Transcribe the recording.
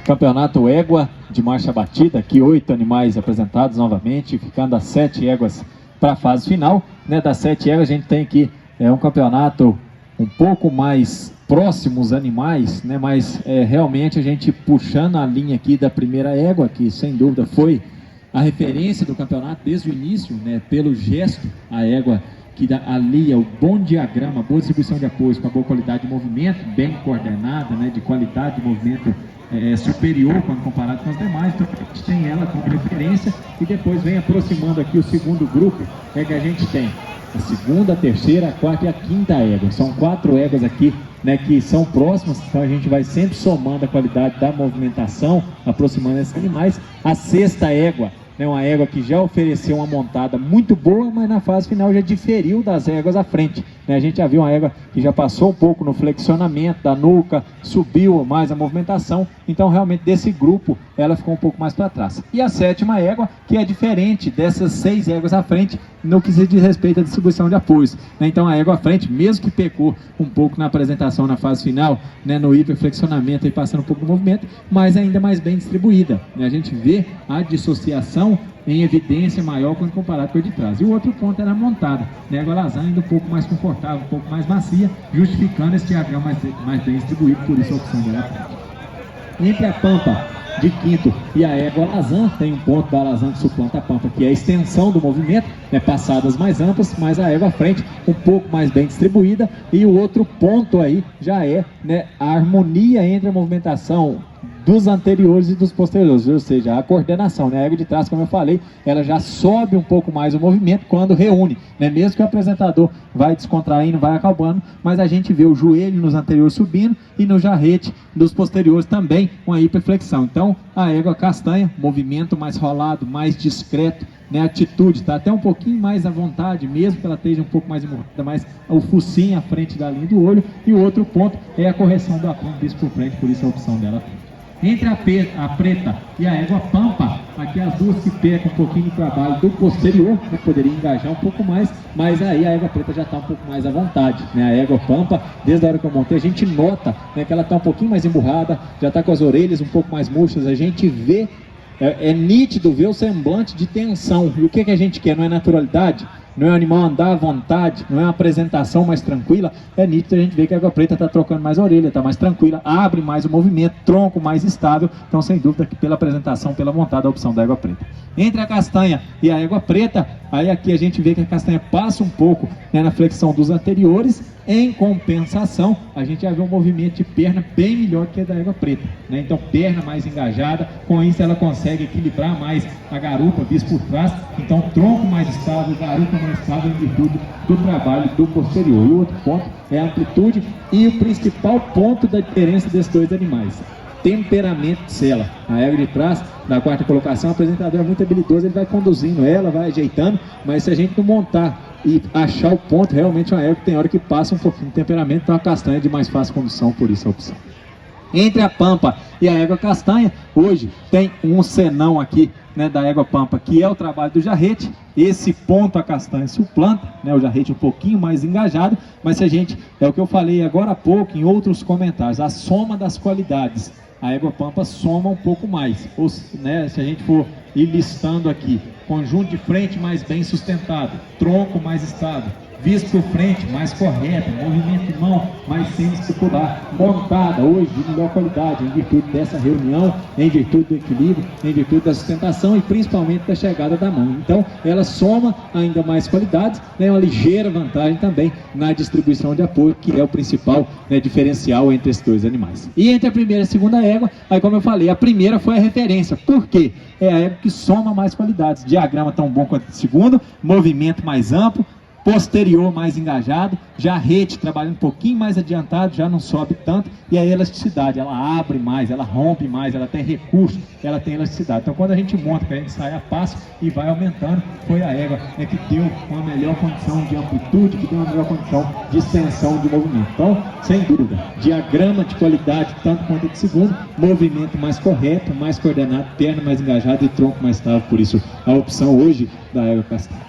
Campeonato Égua de Marcha Batida, aqui 8 animais apresentados novamente, ficando as 7 éguas para a fase final, né? Das 7 éguas a gente tem aqui um campeonato um pouco mais próximo os animais, né? Mas realmente a gente puxando a linha aqui da primeira égua, que sem dúvida foi a referência do campeonato desde o início, né? Pelo gesto, a égua que alia o bom diagrama, boa distribuição de apoios com a boa qualidade de movimento, bem coordenada, né? De qualidade de movimento superior quando comparado com as demais. Então a gente tem ela como referência e depois vem aproximando aqui o segundo grupo, que a gente tem a segunda, a terceira, a quarta e a quinta égua. São 4 éguas aqui, né, que são próximas, então a gente vai sempre somando a qualidade da movimentação, aproximando esses animais. A sexta égua, né, uma égua que já ofereceu uma montada muito boa, mas na fase final já diferiu das éguas à frente, né? A gente já viu uma égua que já passou um pouco no flexionamento da nuca, subiu mais a movimentação, então realmente desse grupo ela ficou um pouco mais para trás. E a sétima égua, que é diferente dessas 6 éguas à frente no que se diz respeito à distribuição de apoios, né? Então a égua à frente, mesmo que pecou um pouco na apresentação na fase final, né, no hiperflexionamento e passando um pouco do movimento, mas ainda mais bem distribuída, né? A gente vê a dissociação em evidência maior quando comparado com a de trás. E o outro ponto era a montada, né? A égua Lazan ainda um pouco mais confortável, um pouco mais macia, justificando esse diagrama mais bem distribuído, por isso a opção dela à frente. Entre a Pampa de quinto e a égua Lazan, tem um ponto da Lazan que suplanta a Pampa, que é a extensão do movimento, né, passadas mais amplas, mas a égua à frente um pouco mais bem distribuída. E o outro ponto aí já é, né, a harmonia entre a movimentação dos anteriores e dos posteriores, ou seja, a coordenação, né? A égua de trás, como eu falei, ela já sobe um pouco mais o movimento quando reúne, né? Mesmo que o apresentador vai descontraindo, vai acalmando, mas a gente vê o joelho nos anteriores subindo e no jarrete dos posteriores também com a hiperflexão. Então a égua castanha, movimento mais rolado, mais discreto, né? A atitude está até um pouquinho mais à vontade, mesmo que ela esteja um pouco mais imortada, mas o focinho à frente da linha do olho. E o outro ponto é a correção do aponto disso por frente, por isso a opção dela. Entre a preta e a égua Pampa, aqui as duas que pecam um pouquinho de trabalho do posterior, né, poderia engajar um pouco mais, mas aí a égua preta já está um pouco mais à vontade, né? A égua Pampa, desde a hora que eu montei, a gente nota, né, que ela está um pouquinho mais emburrada, já está com as orelhas um pouco mais murchas, a gente vê, é nítido ver o semblante de tensão. E o que a gente quer? Não é naturalidade? Não é o animal andar à vontade, não é uma apresentação mais tranquila. É nítido a gente ver que a égua preta está trocando mais a orelha, está mais tranquila, abre mais o movimento, tronco mais estável. Então, sem dúvida que pela apresentação, pela montada, a opção da égua preta. Entre a castanha e a égua preta, aí aqui a gente vê que a castanha passa um pouco, né, na flexão dos anteriores. Em compensação, a gente já vê um movimento de perna bem melhor que a da égua preta, né? Então, perna mais engajada, com isso ela consegue equilibrar mais a garupa, vista por trás. Então, tronco mais estável, garupa mais estável em virtude do trabalho do posterior. E o outro ponto é a amplitude e o principal ponto da diferença desses dois animais: temperamento de sela. A égua de trás, na quarta colocação, o apresentador é muito habilidoso, ele vai conduzindo ela, vai ajeitando, mas se a gente não montar e achar o ponto, realmente uma égua que tem hora que passa um pouquinho de temperamento, então a castanha é de mais fácil condução, por isso a opção. Entre a Pampa e a égua castanha, hoje tem um senão aqui, né, da égua Pampa, que é o trabalho do jarrete. Esse ponto a castanha suplanta, né, o jarrete um pouquinho mais engajado, mas se a gente, é o que eu falei agora há pouco em outros comentários, a soma das qualidades, a égua Pampa soma um pouco mais, ou, né, se a gente for ir listando aqui: conjunto de frente mais bem sustentado, tronco mais estável, vista por frente mais correta, movimento de mão mais semicircular, montada hoje de melhor qualidade, em virtude dessa reunião, em virtude do equilíbrio, em virtude da sustentação e principalmente da chegada da mão. Então ela soma ainda mais qualidades, né, uma ligeira vantagem também na distribuição de apoio, que é o principal, né, diferencial entre esses dois animais. E entre a primeira e a segunda égua, aí como eu falei, a primeira foi a referência. Por quê? É a égua que soma mais qualidades, diagrama tão bom quanto o segundo, movimento mais amplo, posterior mais engajado, jarrete trabalhando um pouquinho mais adiantado, já não sobe tanto, e a elasticidade, ela abre mais, ela rompe mais, ela tem recurso, ela tem elasticidade. Então quando a gente monta, que a gente sai a passo e vai aumentando, foi a égua, né, que deu uma melhor condição de amplitude, que deu uma melhor condição de extensão de movimento. Então, sem dúvida, diagrama de qualidade, tanto quanto o de segundo, movimento mais correto, mais coordenado, perna mais engajada e tronco mais estável, por isso a opção hoje da égua castanha.